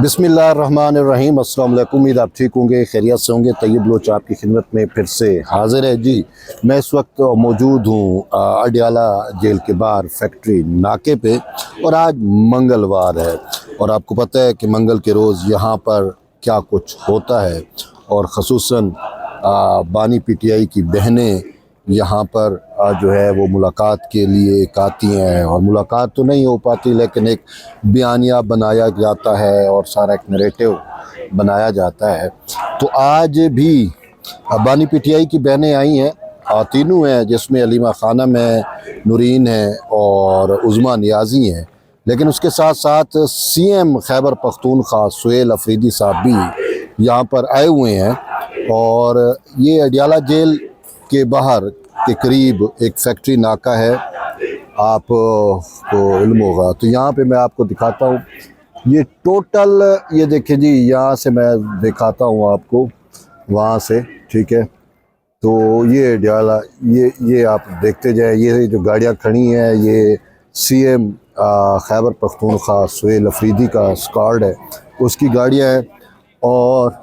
बिस्मिल्लाहिर्रहमानिर्रहीम। अस्सलाम वालेकुम। उम्मीद आप ठीक होंगे, खैरियत से होंगे। तैयब लोच आपकी खिदमत में फिर से हाजिर है जी। मैं इस वक्त मौजूद हूँ अडियाला जेल के बाहर फैक्ट्री नाके पे, और आज मंगलवार है और आपको पता है कि मंगल के रोज़ यहाँ पर क्या कुछ होता है। और ख़ुसूसन बानी पीटीआई की बहनें यहाँ पर जो है वो मुलाकात के लिए एक आती हैं, और मुलाकात तो नहीं हो पाती लेकिन एक बयानिया बनाया जाता है और सारा एक नरेटिव बनाया जाता है। तो आज भी बानी पीटीआई की बहनें आई हैं, तीनों हैं, जिसमें अलीमा खानम है, नूरीन है और उज़मा नियाज़ी हैं। लेकिन उसके साथ साथ सीएम खैबर पख्तूनख्वा सुहेल अफरीदी साहब भी यहाँ पर आए हुए हैं। और ये अडियाला जेल के बाहर के करीब एक फैक्ट्री नाका है, आपको इल्म होगा। तो यहाँ पे मैं आपको दिखाता हूँ, ये टोटल ये देखिए जी, यहाँ से मैं दिखाता हूँ आपको वहाँ से, ठीक है। तो ये अडियाला, ये आप देखते जाए, ये जो गाड़ियाँ खड़ी हैं ये सीएम खैबर पख्तूनख्वा सुहेल अफरीदी का स्क्वाड है, उसकी गाड़ियाँ हैं। और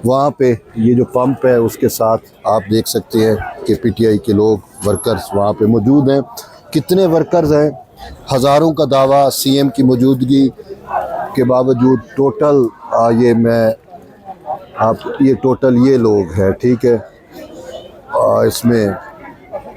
वहाँ पे ये जो पंप है उसके साथ आप देख सकते हैं कि पीटीआई के लोग, वर्कर्स वहाँ पे मौजूद हैं। कितने वर्कर्स हैं, हज़ारों का दावा सीएम की मौजूदगी के बावजूद। टोटल ये मैं आप ये टोटल ये लोग हैं, ठीक है। इसमें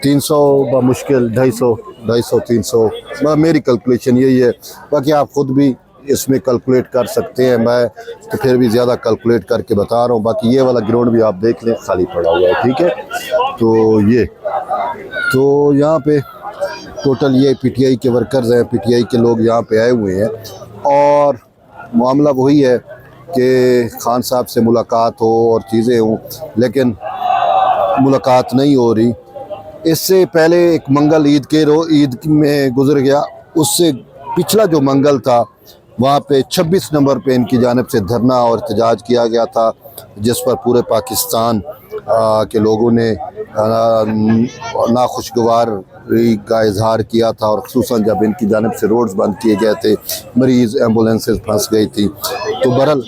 300 बमुश्किल 250 300 मेरी कैलकुलेशन यही है। बाकी आप ख़ुद भी इसमें कैलकुलेट कर सकते हैं, मैं तो फिर भी ज़्यादा कैलकुलेट करके बता रहा हूँ। बाकी ये वाला ग्राउंड भी आप देख लें, खाली पड़ा हुआ है, ठीक है। तो यहाँ पे टोटल ये पीटीआई के वर्कर्स हैं, पीटीआई के लोग यहाँ पे आए हुए हैं। और मामला वही है कि खान साहब से मुलाकात हो और चीज़ें हों, लेकिन मुलाकात नहीं हो रही। इससे पहले एक मंगल ईद में गुजर गया, उससे पिछला जो मंगल था वहाँ पे 26 नंबर पे इनकी जानिब से धरना और एहतजाज किया गया था, जिस पर पूरे पाकिस्तान के लोगों ने नाखुशगवारी का इजहार किया था। और ख़ुसूसन जब इनकी जानिब से रोड्स बंद किए गए थे, मरीज़ एम्बुलेंसेस फंस गई थी। तो बहरहाल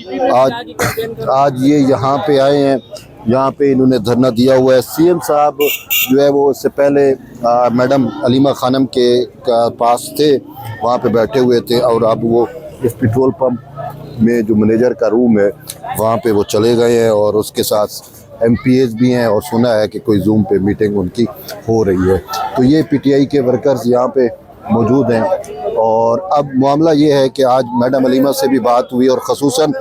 आज ये यहाँ पे आए हैं, यहाँ पे इन्होंने धरना दिया हुआ है। सीएम साहब जो है वो इससे पहले मैडम अलीमा खानम के पास थे, वहाँ पे बैठे हुए थे। और अब वो इस पेट्रोल पंप में जो मैनेजर का रूम है वहाँ पे वो चले गए हैं, और उसके साथ एमपीएस भी हैं, और सुना है कि कोई जूम पे मीटिंग उनकी हो रही है। तो ये पीटीआई के वर्कर्स यहाँ पे मौजूद हैं। और अब मामला ये है कि आज मैडम अलीमा से भी बात हुई, और ख़ुसूसन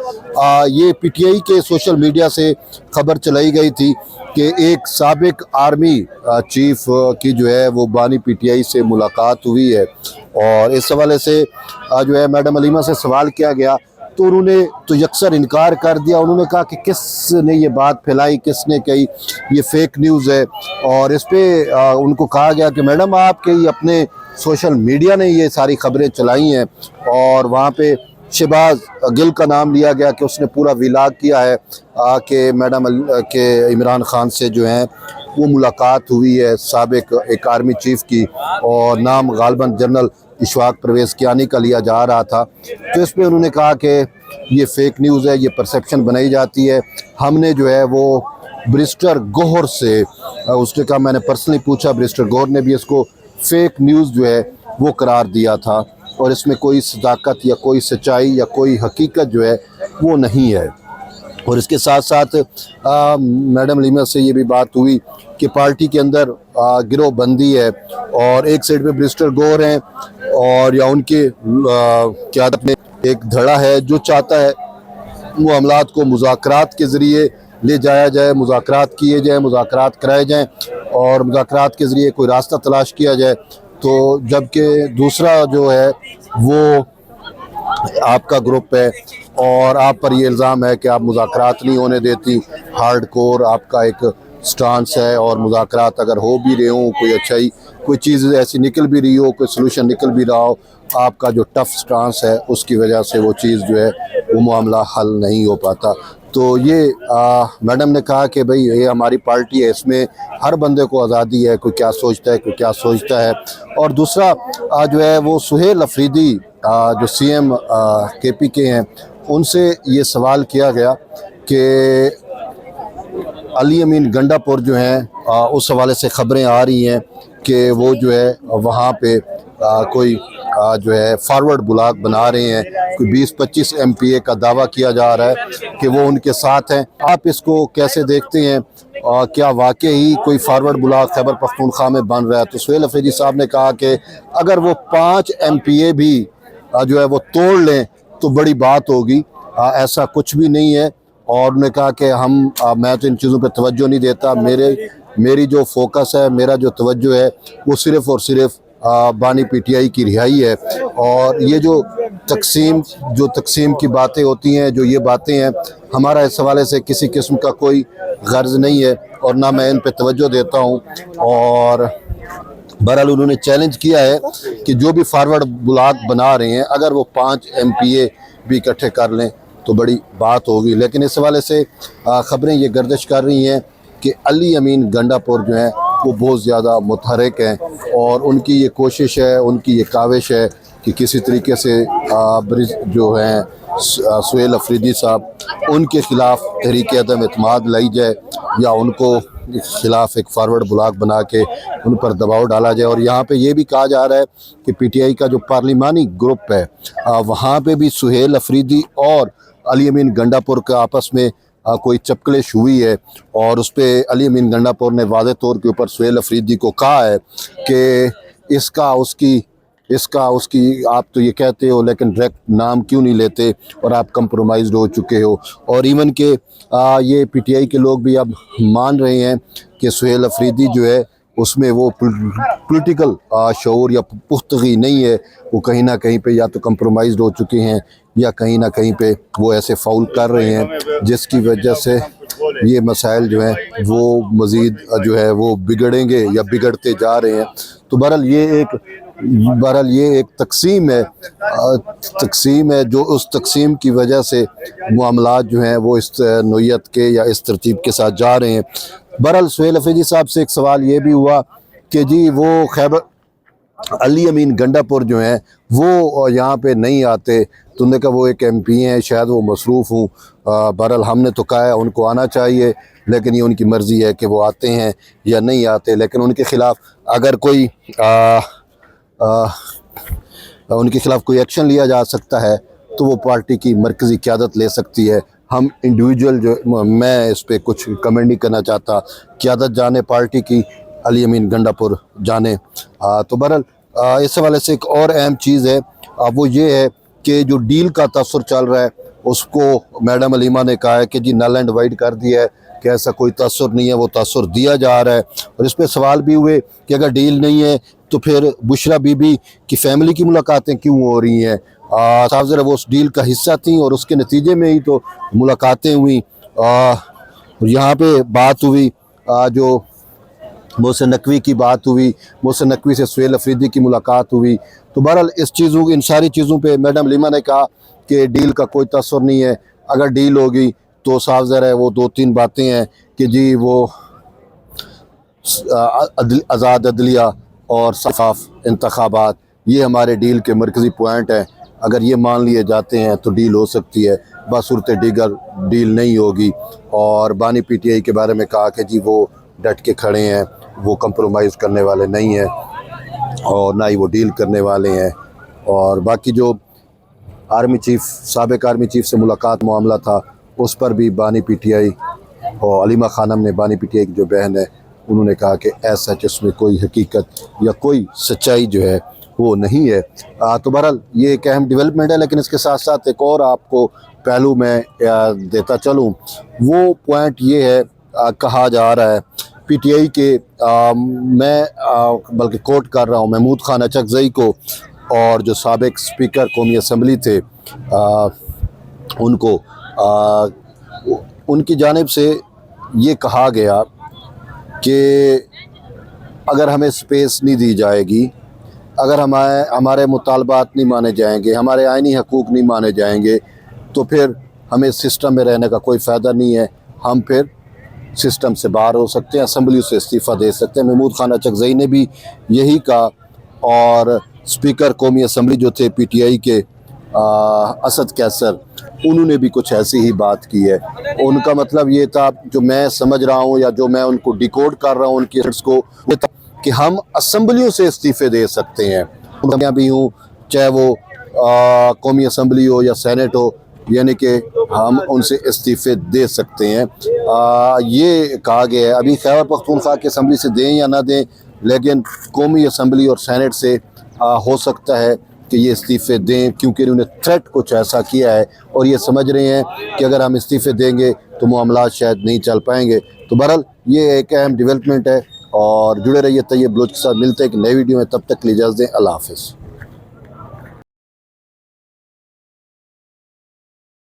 ये पीटीआई के सोशल मीडिया से खबर चलाई गई थी कि एक साबिक आर्मी चीफ की जो है वो बानी पीटीआई से मुलाकात हुई है। और इस हवाले से जो है मैडम अलीमा से सवाल किया गया तो उन्होंने तो यकसर इनकार कर दिया। उन्होंने कहा कि किसने ये बात फैलाई, किसने कही, ये फेक न्यूज़ है। और इस पे उनको कहा गया कि मैडम आपके ही अपने सोशल मीडिया ने ये सारी खबरें चलाई हैं। और वहाँ पे शहबाज गिल का नाम लिया गया कि उसने पूरा विलाग किया है कि मैडम के इमरान खान से जो है वो मुलाकात हुई है, साबिक एक आर्मी चीफ़ की, और नाम गालबन जनरल इशफाक परवेज़ कियानी का लिया जा रहा था। तो इस पर उन्होंने कहा कि ये फ़ेक न्यूज़ है, ये परसेप्शन बनाई जाती है। हमने जो है वो बैरिस्टर गौहर से उसने कहा, मैंने पर्सनली पूछा, बैरिस्टर गौहर ने भी इसको फ़ेक न्यूज़ जो है वो करार दिया था, और इसमें कोई सदाकत या कोई सच्चाई या कोई हकीकत जो है वो नहीं है। और इसके साथ साथ मैडम अलीमा से ये भी बात हुई कि पार्टी के अंदर गिरोह बंदी है, और एक साइड पे बैरिस्टर गौहर हैं, और या उनके क़यादत में एक धड़ा है जो चाहता है मामलात को मुज़ाकरात के ज़रिए ले जाया जाए, मुज़ाकरात किए जाए, मुज़ाकरात कराए जाएँ, और मुज़ाकरात के ज़रिए कोई रास्ता तलाश किया जाए। तो जबकि दूसरा जो है वो आपका ग्रुप है, और आप पर ये इल्ज़ाम है कि आप मुज़ाकरात नहीं होने देती। हार्ड कोर आपका एक स्टांस है, और मुज़ाकरात अगर हो भी रहे हों, कोई अच्छाई, कोई चीज़ ऐसी निकल भी रही हो, कोई सलूशन निकल भी रहा हो, आपका जो टफ स्टांस है उसकी वजह से वो चीज़ जो है वो मामला हल नहीं हो पाता। तो ये मैडम ने कहा कि भाई ये हमारी पार्टी है, इसमें हर बंदे को आज़ादी है, कोई क्या सोचता है, कोई क्या सोचता है। और दूसरा जो है वो सुहेल अफरीदी جو CM KP کے ہیں ان سے یہ سوال کیا گیا کہ علی امین گنڈا پور جو ہیں اس حوالے سے خبریں آ رہی ہیں کہ وہ جو ہے وہاں پہ کوئی جو ہے فارورڈ بلاک بنا رہے ہیں، کوئی 20-25 MPA کا دعویٰ کیا جا رہا ہے کہ وہ ان کے ساتھ ہیں۔ آپ اس کو کیسے دیکھتے ہیں؟ کیا واقعی کوئی فارورڈ بلاک خیبر پختونخوا میں بن رہا ہے؟ تو سہیل افریدی صاحب نے کہا کہ اگر وہ 5 MPA بھی جو ہے وہ توڑ لیں تو بڑی بات ہوگی، ایسا کچھ بھی نہیں ہے۔ اور انہوں نے کہا کہ میں تو ان چیزوں پہ توجہ نہیں دیتا، میری جو فوکس ہے، میرا جو توجہ ہے وہ صرف اور صرف بانی PTI کی رہائی ہے۔ اور یہ جو تقسیم کی باتیں ہوتی ہیں، جو یہ باتیں ہیں، ہمارا اس حوالے سے کسی قسم کا کوئی غرض نہیں ہے اور نہ میں ان پہ توجہ دیتا ہوں۔ اور بہرحال انہوں نے چیلنج کیا ہے کہ جو بھی فارورڈ بلاک بنا رہے ہیں اگر وہ 5 MPA بھی اکٹھے کر لیں تو بڑی بات ہوگی۔ لیکن اس حوالے سے خبریں یہ گردش کر رہی ہیں کہ علی امین گنڈا پور جو ہیں وہ بہت زیادہ متحرک ہیں اور ان کی یہ کوشش ہے، ان کی یہ کاوش ہے کہ کسی طریقے سے جو ہیں سہیل افریدی صاحب ان کے خلاف تحریک عدم اعتماد لائی جائے یا ان کو خلاف ایک فارورڈ بلاک بنا کے ان پر دباؤ ڈالا جائے۔ اور یہاں پہ یہ بھی کہا جا رہا ہے کہ PTI کا جو پارلیمانی گروپ ہے وہاں پہ بھی سہیل افریدی اور علی امین گنڈا پور کے آپس میں کوئی چپکلش ہوئی ہے، اور اس پہ علی امین گنڈا پور نے واضح طور کے اوپر سہیل افریدی کو کہا ہے کہ اس کا اس کی آپ تو یہ کہتے ہو لیکن ڈائریکٹ نام کیوں نہیں لیتے، اور آپ کمپرومائزڈ ہو چکے ہو۔ اور ایون کہ یہ PTI کے لوگ بھی اب مان رہے ہیں کہ سہیل افریدی جو ہے اس میں وہ پولیٹیکل شعور یا پختگی نہیں ہے، وہ کہیں نہ کہیں پہ یا تو کمپرومائزڈ ہو چکے ہیں یا کہیں نہ کہیں پہ وہ ایسے فاؤل کر رہے ہیں جس کی وجہ سے یہ مسائل جو ہیں وہ مزید جو ہے وہ بگڑیں گے یا بگڑتے جا رہے ہیں۔ تو بہرحال یہ ایک تقسیم ہے جو اس تقسیم کی وجہ سے معاملات جو ہیں وہ اس نوعیت کے یا اس ترتیب کے ساتھ جا رہے ہیں۔ بہرحال سہیل افریدی صاحب سے ایک سوال یہ بھی ہوا کہ جی وہ علی امین گنڈا پور جو ہیں وہ یہاں پہ نہیں آتے، تو انہوں نے کہا وہ ایک MP ہیں، شاید وہ مصروف ہوں۔ بہرحال ہم نے تو کہا ہے ان کو آنا چاہیے، لیکن یہ ان کی مرضی ہے کہ وہ آتے ہیں یا نہیں آتے۔ لیکن ان کے خلاف اگر کوئی ایکشن لیا جا سکتا ہے تو وہ پارٹی کی مرکزی قیادت لے سکتی ہے۔ ہم انڈیویجول میں اس پہ کچھ کمنٹ نہیں کرنا چاہتا، قیادت جانے پارٹی کی، علی امین گنڈا پور جانے۔ تو بہرحال اس حوالے سے ایک اور اہم چیز ہے، وہ یہ ہے کہ جو ڈیل کا تاثر چل رہا ہے اس کو میڈم علیمہ نے کہا ہے کہ جی نل اینڈ وائڈ کر دیا ہے کہ ایسا کوئی تاثر نہیں ہے، وہ تاثر دیا جا رہا ہے۔ اور اس پہ سوال بھی ہوئے کہ اگر ڈیل نہیں ہے تو پھر بشرا بی بی کی فیملی کی ملاقاتیں کیوں ہو رہی ہیں؟ صاحب ذرا وہ اس ڈیل کا حصہ تھیں اور اس کے نتیجے میں ہی تو ملاقاتیں ہوئیں۔ یہاں پہ بات ہوئی جو محسن نقوی کی بات ہوئی، محسن نقوی سے سہیل افریدی کی ملاقات ہوئی۔ تو بہرحال ان ساری چیزوں پہ میڈم علیمہ نے کہا کہ ڈیل کا کوئی تاثر نہیں ہے، اگر ڈیل ہوگی تو صاف ظاہر ہے وہ 2-3 باتیں ہیں کہ جی وہ آزاد عدلیہ اور شفاف انتخابات، یہ ہمارے ڈیل کے مرکزی پوائنٹ ہیں، اگر یہ مان لیے جاتے ہیں تو ڈیل ہو سکتی ہے، بصورت دیگر ڈیل نہیں ہوگی۔ اور بانی PTI کے بارے میں کہا کہ جی وہ ڈٹ کے کھڑے ہیں، وہ کمپرومائز کرنے والے نہیں ہیں اور نہ ہی وہ ڈیل کرنے والے ہیں۔ اور باقی جو سابق آرمی چیف سے ملاقات معاملہ تھا اس پر بھی بانی PTI اور علیمہ خانم نے، بانی PTI کی جو بہن ہے، انہوں نے کہا کہ ایسا اس میں کوئی حقیقت یا کوئی سچائی جو ہے وہ نہیں ہے۔ تو بہرحال یہ ایک اہم ڈیولپمنٹ ہے، لیکن اس کے ساتھ ساتھ ایک اور آپ کو پہلو میں دیتا چلوں، وہ پوائنٹ یہ ہے، کہا جا رہا ہے PTI کے میں بلکہ کوٹ کر رہا ہوں محمود خان اچکزئی کو اور جو سابق اسپیکر قومی اسمبلی تھے ان کی جانب سے یہ کہا گیا کہ اگر ہمیں سپیس نہیں دی جائے گی، اگر ہمارے مطالبات نہیں مانے جائیں گے، ہمارے آئینی حقوق نہیں مانے جائیں گے تو پھر ہمیں سسٹم میں رہنے کا کوئی فائدہ نہیں ہے، ہم پھر سسٹم سے باہر ہو سکتے ہیں، اسمبلی سے استعفیٰ دے سکتے ہیں۔ محمود خان اچکزئی نے بھی یہی کہا اور स्पीकर कौमी असम्बली जो थे PTI के असद कैसर, उन्होंने भी कुछ ऐसी ही बात की है। उनका मतलब ये था, जो मैं समझ रहा हूँ या जो मैं उनको डिकोड कर रहा हूँ उनकी वर्ड्स को, ये था कि हम असम्बलियों से इस्तीफ़े दे सकते हैं। मैं भी हूँ, चाहे वो कौमी असम्बली हो या सेनेट हो, यानी कि हम उनसे इस्तीफ़े दे सकते हैं। ये कहा गया है। अभी खैबर पख्तूनख्वा की असम्बली से दें या ना दें, लेकिन कौमी असम्बली और सेनेट से हो सकता है कि ये इस्तीफ़े दें, क्योंकि उन्होंने थ्रेट कुछ ऐसा किया है और ये समझ रहे हैं कि अगर हम इस्तीफ़े देंगे तो मामलात शायद नहीं चल पाएंगे। तो बहरहाल ये एक अहम डेवलपमेंट है, और जुड़े रहिए तैयब बलोच के साथ। मिलते हैं एक नई वीडियो में, तब तक के लिए इजाज़त दें। अल्लाह हाफ़िज़।